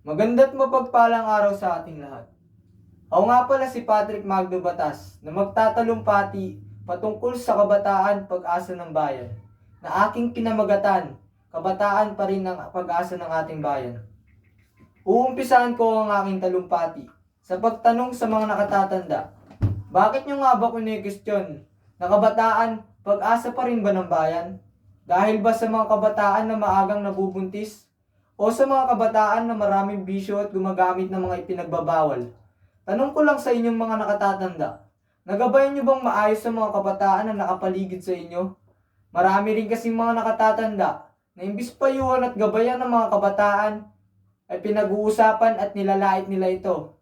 Maganda't mapagpalang araw sa ating lahat. Ako nga pala si Patrick Magdo Batas na magtatalumpati patungkol sa kabataan pag-asa ng bayan na aking pinamagatan, kabataan pa rin ng pag-asa ng ating bayan. Uumpisahan ko ang aking talumpati sa pagtanong sa mga nakatatanda. Bakit nyo nga ba kuni-question na kabataan pag-asa pa rin ba ng bayan? Dahil ba sa mga kabataan na maagang nabubuntis? O sa mga kabataan na maraming bisyo at gumagamit ng mga ipinagbabawal? Tanong ko lang sa inyong mga nakatatanda, nagabayan nyo bang maayos sa mga kabataan na nakapaligid sa inyo? Marami rin kasing mga nakatatanda na imbis payuhan at gabayan ng mga kabataan, ay pinag-uusapan at nilalait nila ito.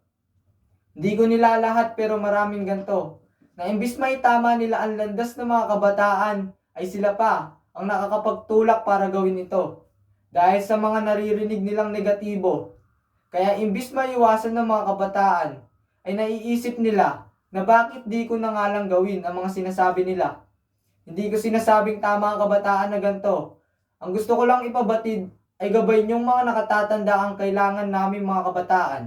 Hindi ko nilalahat pero maraming ganto, na imbis maitama nila ang landas ng mga kabataan, ay sila pa ang nakakapagtulak para gawin ito. Dahil sa mga naririnig nilang negatibo. Kaya imbis maiwasan ng mga kabataan, ay naiisip nila na bakit di ko na nga lang gawin ang mga sinasabi nila. Hindi ko sinasabing tama ang kabataan na ganito. Ang gusto ko lang ipabatid ay gabay niyong mga nakatatanda ang kailangan namin mga kabataan.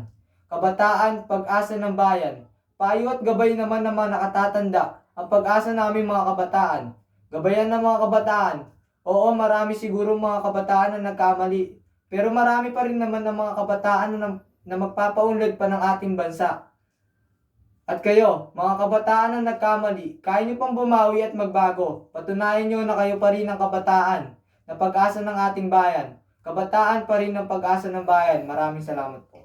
Kabataan, pag-asa ng bayan. Payo at gabay naman ng mga nakatatanda ang pag-asa namin mga kabataan. Gabayan ng mga kabataan. Oo, marami siguro mga kabataan na nagkamali. Pero marami pa rin naman ng mga kabataan na magpapaunlad pa ng ating bansa. At kayo, mga kabataan na nagkamali, kaya nyo pang bumawi at magbago. Patunayan nyo na kayo pa rin ang kabataan na pag-asa ng ating bayan. Kabataan pa rin ang pag-asa ng bayan. Maraming salamat po.